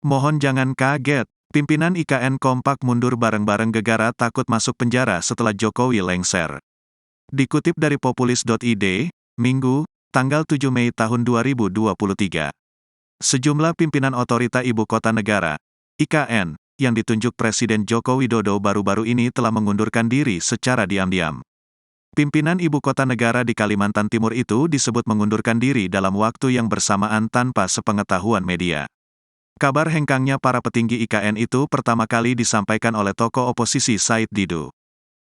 Mohon jangan kaget, pimpinan IKN kompak mundur bareng-bareng gegara takut masuk penjara setelah Jokowi lengser. Dikutip dari populis.id, Minggu, tanggal 7 Mei tahun 2023. Sejumlah pimpinan otorita ibu kota negara, IKN, yang ditunjuk Presiden Joko Widodo baru-baru ini telah mengundurkan diri secara diam-diam. Pimpinan ibu kota negara di Kalimantan Timur itu disebut mengundurkan diri dalam waktu yang bersamaan tanpa sepengetahuan media. Kabar hengkangnya para petinggi IKN itu pertama kali disampaikan oleh tokoh oposisi Said Didu.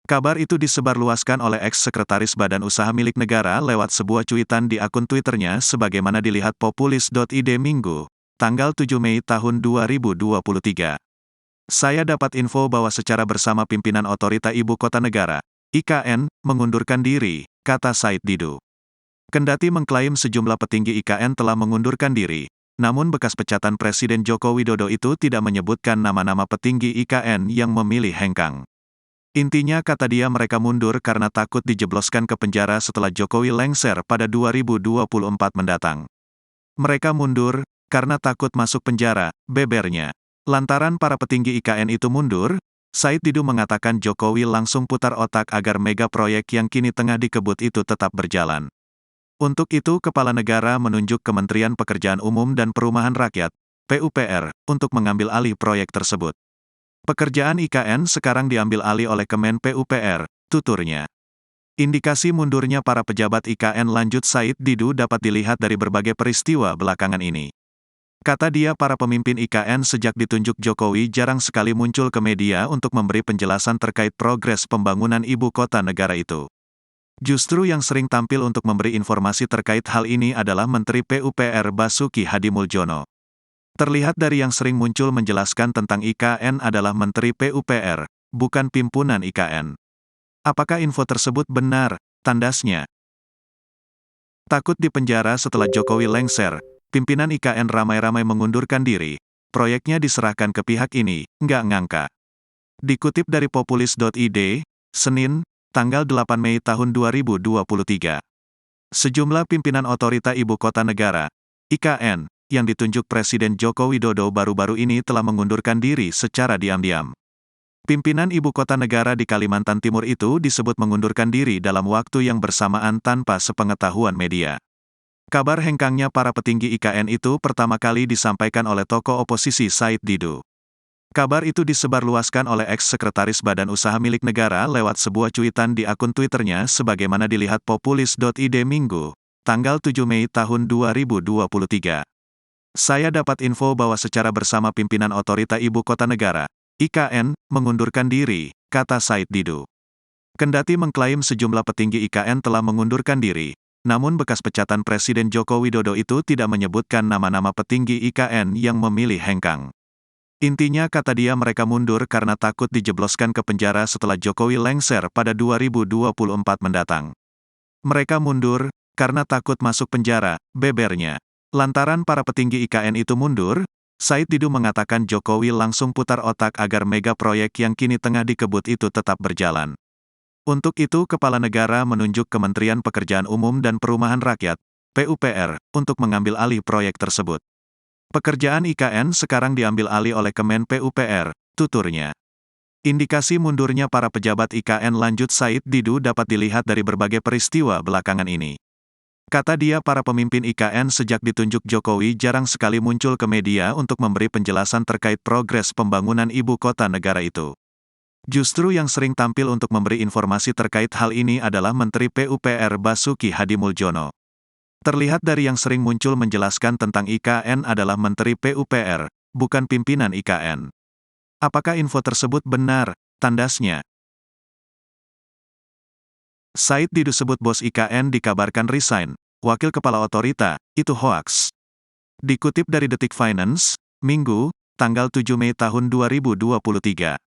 Kabar itu disebarluaskan oleh eks-sekretaris Badan Usaha Milik Negara lewat sebuah cuitan di akun Twitternya sebagaimana dilihat populis.id Minggu, tanggal 7 Mei tahun 2023. Saya dapat info bahwa secara bersama pimpinan otorita ibu kota negara, IKN, mengundurkan diri, kata Said Didu. Kendati mengklaim sejumlah petinggi IKN telah mengundurkan diri, namun bekas pecatan Presiden Joko Widodo itu tidak menyebutkan nama-nama petinggi IKN yang memilih hengkang. Intinya kata dia mereka mundur karena takut dijebloskan ke penjara setelah Jokowi lengser pada 2024 mendatang. Mereka mundur karena takut masuk penjara, bebernya. Lantaran para petinggi IKN itu mundur, Said Didu mengatakan Jokowi langsung putar otak agar mega proyek yang kini tengah dikebut itu tetap berjalan. Untuk itu Kepala Negara menunjuk Kementerian Pekerjaan Umum dan Perumahan Rakyat, PUPR, untuk mengambil alih proyek tersebut. Pekerjaan IKN sekarang diambil alih oleh Kemen PUPR, tuturnya. Indikasi mundurnya para pejabat IKN lanjut Said Didu dapat dilihat dari berbagai peristiwa belakangan ini. Kata dia para pemimpin IKN sejak ditunjuk Jokowi jarang sekali muncul ke media untuk memberi penjelasan terkait progres pembangunan ibu kota negara itu. Justru yang sering tampil untuk memberi informasi terkait hal ini adalah Menteri PUPR Basuki Hadimuljono. Terlihat dari yang sering muncul menjelaskan tentang IKN adalah Menteri PUPR, bukan pimpinan IKN. Apakah info tersebut benar? Tandasnya. Takut dipenjara setelah Jokowi lengser, pimpinan IKN ramai-ramai mengundurkan diri, proyeknya diserahkan ke pihak ini, nggak ngangka. Dikutip dari populis.id, Senin, tanggal 8 Mei tahun 2023. Sejumlah pimpinan otorita ibu kota negara, IKN, yang ditunjuk Presiden Joko Widodo baru-baru ini telah mengundurkan diri secara diam-diam. Pimpinan ibu kota negara di Kalimantan Timur itu disebut mengundurkan diri dalam waktu yang bersamaan tanpa sepengetahuan media. Kabar hengkangnya para petinggi IKN itu pertama kali disampaikan oleh tokoh oposisi Said Didu. Kabar itu disebarluaskan oleh eks-sekretaris Badan Usaha Milik Negara lewat sebuah cuitan di akun Twitternya sebagaimana dilihat populis.id Minggu, tanggal 7 Mei tahun 2023. Saya dapat info bahwa secara bersama pimpinan otorita ibu kota negara, IKN, mengundurkan diri, kata Said Didu. Kendati mengklaim sejumlah petinggi IKN telah mengundurkan diri, namun bekas pecatan Presiden Joko Widodo itu tidak menyebutkan nama-nama petinggi IKN yang memilih hengkang. Intinya kata dia mereka mundur karena takut dijebloskan ke penjara setelah Jokowi lengser pada 2024 mendatang. Mereka mundur karena takut masuk penjara, bebernya. Lantaran para petinggi IKN itu mundur, Said Didu mengatakan Jokowi langsung putar otak agar mega proyek yang kini tengah dikebut itu tetap berjalan. Untuk itu Kepala Negara menunjuk Kementerian Pekerjaan Umum dan Perumahan Rakyat, PUPR, untuk mengambil alih proyek tersebut. Pekerjaan IKN sekarang diambil alih oleh Kemen PUPR, tuturnya. Indikasi mundurnya para pejabat IKN lanjut Said Didu dapat dilihat dari berbagai peristiwa belakangan ini. Kata dia para pemimpin IKN sejak ditunjuk Jokowi jarang sekali muncul ke media untuk memberi penjelasan terkait progres pembangunan ibu kota negara itu. Justru yang sering tampil untuk memberi informasi terkait hal ini adalah Menteri PUPR Basuki Hadimuljono. Terlihat dari yang sering muncul menjelaskan tentang IKN adalah Menteri PUPR, bukan pimpinan IKN. Apakah info tersebut benar? Tandasnya. Said Didu sebut bos IKN dikabarkan resign, wakil kepala otorita, itu hoaks. Dikutip dari Detik Finance, Minggu, tanggal 7 Mei tahun 2023.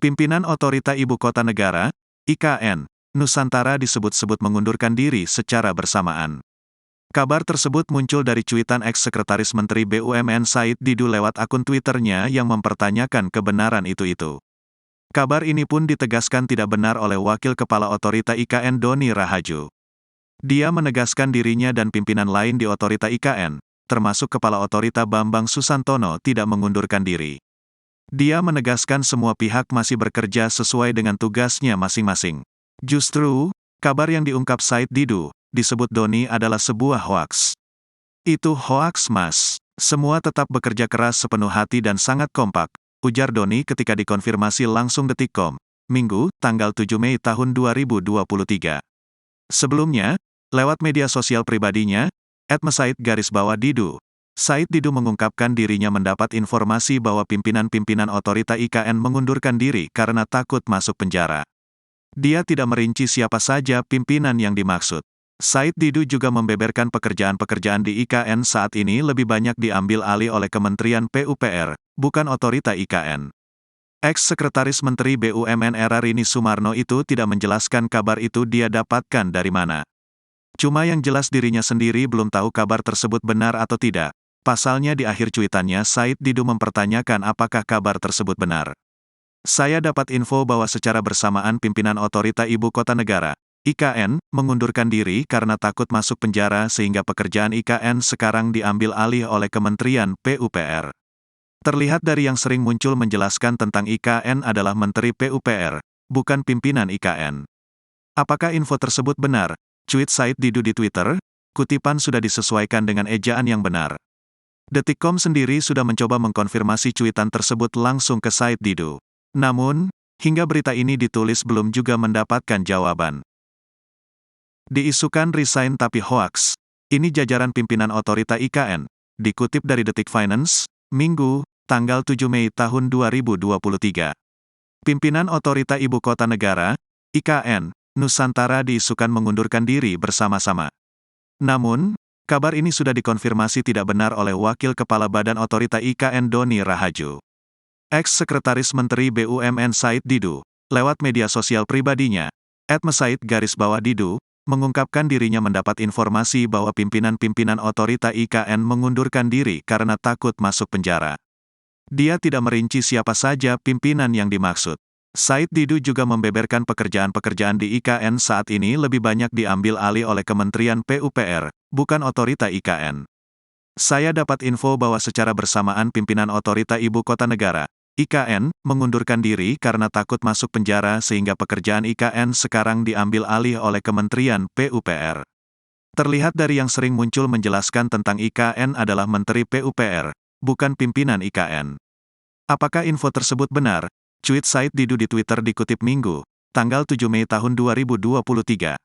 Pimpinan otorita ibu kota negara, IKN, Nusantara disebut-sebut mengundurkan diri secara bersamaan. Kabar tersebut muncul dari cuitan eks-sekretaris Menteri BUMN Said Didu lewat akun Twitternya yang mempertanyakan kebenaran itu. Kabar ini pun ditegaskan tidak benar oleh Wakil Kepala Otorita IKN Doni Rahaju. Dia menegaskan dirinya dan pimpinan lain di Otorita IKN termasuk Kepala Otorita Bambang Susantono tidak mengundurkan diri. Dia menegaskan semua pihak masih bekerja sesuai dengan tugasnya masing-masing. Justru, kabar yang diungkap Said Didu, disebut Doni adalah sebuah hoaks. Itu hoaks, Mas. Semua tetap bekerja keras sepenuh hati dan sangat kompak, ujar Doni ketika dikonfirmasi langsung Detikcom, Minggu, tanggal 7 Mei tahun 2023. Sebelumnya, lewat media sosial pribadinya, @mesaid_didu, Said Didu mengungkapkan dirinya mendapat informasi bahwa pimpinan-pimpinan otorita IKN mengundurkan diri karena takut masuk penjara. Dia tidak merinci siapa saja pimpinan yang dimaksud. Said Didu juga membeberkan pekerjaan-pekerjaan di IKN saat ini lebih banyak diambil alih oleh Kementerian PUPR, bukan otorita IKN. Ex-Sekretaris Menteri BUMN era Rini Sumarno itu tidak menjelaskan kabar itu dia dapatkan dari mana. Cuma yang jelas dirinya sendiri belum tahu kabar tersebut benar atau tidak. Pasalnya di akhir cuitannya Said Didu mempertanyakan apakah kabar tersebut benar. Saya dapat info bahwa secara bersamaan pimpinan otorita ibu kota negara, IKN, mengundurkan diri karena takut masuk penjara sehingga pekerjaan IKN sekarang diambil alih oleh Kementerian PUPR. Terlihat dari yang sering muncul menjelaskan tentang IKN adalah Menteri PUPR, bukan pimpinan IKN. Apakah info tersebut benar? Tweet Said Didu di Twitter, kutipan sudah disesuaikan dengan ejaan yang benar. Detikcom sendiri sudah mencoba mengkonfirmasi cuitan tersebut langsung ke Said Didu. Namun, hingga berita ini ditulis belum juga mendapatkan jawaban. Diisukan resign tapi hoaks. Ini jajaran pimpinan otorita IKN. Dikutip dari Detik Finance, Minggu, tanggal 7 Mei tahun 2023. Pimpinan otorita ibu kota negara, IKN, Nusantara diisukan mengundurkan diri bersama-sama. Namun, kabar ini sudah dikonfirmasi tidak benar oleh Wakil Kepala Badan Otorita IKN Doni Rahaju. Ex-Sekretaris Menteri BUMN Said Didu, lewat media sosial pribadinya, @mesaid_didu, mengungkapkan dirinya mendapat informasi bahwa pimpinan-pimpinan otorita IKN mengundurkan diri karena takut masuk penjara. Dia tidak merinci siapa saja pimpinan yang dimaksud. Said Didu juga membeberkan pekerjaan-pekerjaan di IKN saat ini lebih banyak diambil alih oleh Kementerian PUPR, bukan otorita IKN. Saya dapat info bahwa secara bersamaan pimpinan otorita ibu kota negara, IKN, mengundurkan diri karena takut masuk penjara sehingga pekerjaan IKN sekarang diambil alih oleh Kementerian PUPR. Terlihat dari yang sering muncul menjelaskan tentang IKN adalah Menteri PUPR, bukan pimpinan IKN. Apakah info tersebut benar? Tweet Said Didu di Twitter dikutip Minggu, tanggal 7 Mei tahun 2023.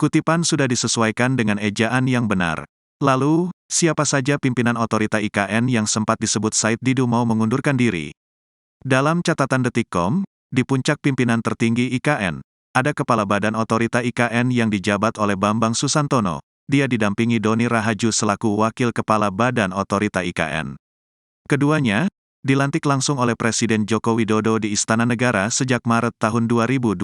Kutipan sudah disesuaikan dengan ejaan yang benar. Lalu, siapa saja pimpinan otorita IKN yang sempat disebut Said Didu mau mengundurkan diri? Dalam catatan Detikcom, di puncak pimpinan tertinggi IKN, ada Kepala Badan Otorita IKN yang dijabat oleh Bambang Susantono. Dia didampingi Doni Rahaju selaku Wakil Kepala Badan Otorita IKN. Keduanya, dilantik langsung oleh Presiden Joko Widodo di Istana Negara sejak Maret tahun 2022.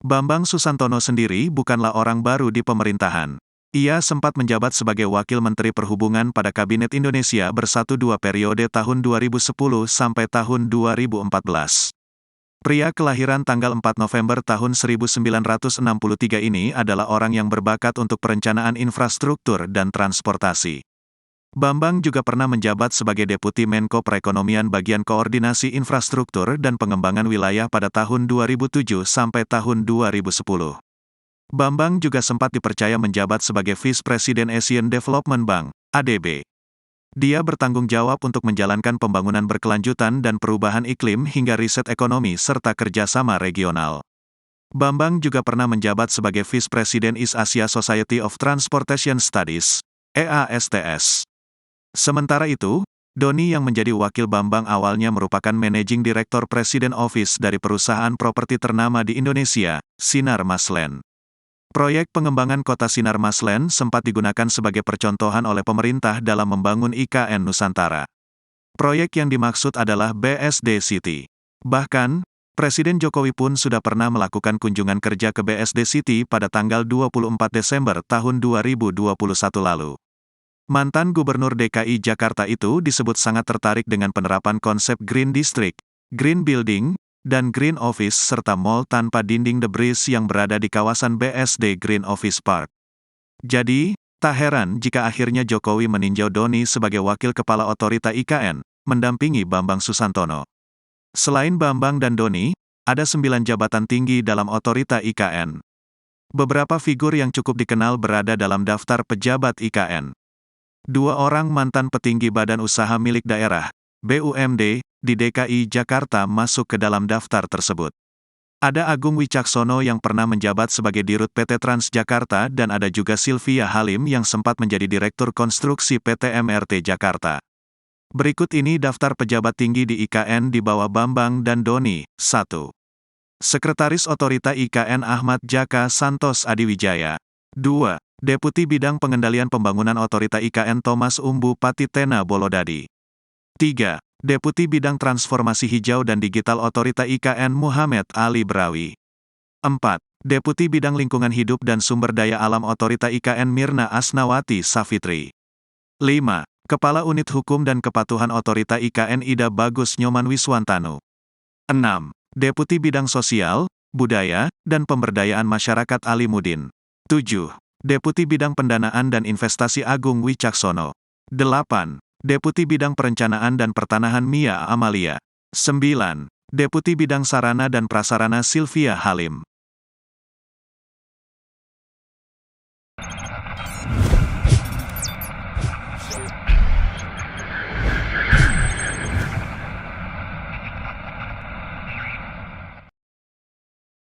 Bambang Susantono sendiri bukanlah orang baru di pemerintahan. Ia sempat menjabat sebagai Wakil Menteri Perhubungan pada Kabinet Indonesia Bersatu 2 periode tahun 2010 sampai tahun 2014. Pria kelahiran tanggal 4 November tahun 1963 ini adalah orang yang berbakat untuk perencanaan infrastruktur dan transportasi. Bambang juga pernah menjabat sebagai Deputi Menko Perekonomian Bagian Koordinasi Infrastruktur dan Pengembangan Wilayah pada tahun 2007 sampai tahun 2010. Bambang juga sempat dipercaya menjabat sebagai Vice President Asian Development Bank, ADB. Dia bertanggung jawab untuk menjalankan pembangunan berkelanjutan dan perubahan iklim hingga riset ekonomi serta kerjasama regional. Bambang juga pernah menjabat sebagai Vice President East Asia Society of Transportation Studies, EASTS. Sementara itu, Doni yang menjadi wakil Bambang awalnya merupakan Managing Director President Office dari perusahaan properti ternama di Indonesia, Sinar Masland. Proyek pengembangan kota Sinar Masland sempat digunakan sebagai percontohan oleh pemerintah dalam membangun IKN Nusantara. Proyek yang dimaksud adalah BSD City. Bahkan, Presiden Jokowi pun sudah pernah melakukan kunjungan kerja ke BSD City pada tanggal 24 Desember tahun 2021 lalu. Mantan Gubernur DKI Jakarta itu disebut sangat tertarik dengan penerapan konsep Green District, Green Building, dan Green Office serta mall tanpa dinding debris yang berada di kawasan BSD Green Office Park. Jadi, Tak heran jika akhirnya Jokowi meninjau Doni sebagai Wakil Kepala Otorita IKN, mendampingi Bambang Susantono. Selain Bambang dan Doni, ada 9 jabatan tinggi dalam Otorita IKN. Beberapa figur yang cukup dikenal berada dalam daftar pejabat IKN. 2 orang mantan petinggi Badan Usaha Milik Daerah, BUMD, di DKI Jakarta masuk ke dalam daftar tersebut. Ada Agung Wicaksono yang pernah menjabat sebagai Dirut PT Transjakarta dan ada juga Sylvia Halim yang sempat menjadi Direktur Konstruksi PT MRT Jakarta. Berikut ini daftar pejabat tinggi di IKN di bawah Bambang dan Doni. 1. Sekretaris Otorita IKN Ahmad Jaka Santos Adiwijaya. 2. Deputi Bidang Pengendalian Pembangunan Otorita IKN Thomas Umbu Patitena Bolodadi. 3. Deputi Bidang Transformasi Hijau dan Digital Otorita IKN Muhammad Ali Brawi. 4. Deputi Bidang Lingkungan Hidup dan Sumber Daya Alam Otorita IKN Mirna Asnawati Safitri. 5. Kepala Unit Hukum dan Kepatuhan Otorita IKN Ida Bagus Nyoman Wiswantanu. 6. Deputi Bidang Sosial, Budaya, dan Pemberdayaan Masyarakat Ali Mudin. 7. Deputi Bidang Pendanaan dan Investasi Agung Wicaksono. 8. Deputi Bidang Perencanaan dan Pertanahan Mia Amalia. 9. Deputi Bidang Sarana dan Prasarana Sylvia Halim.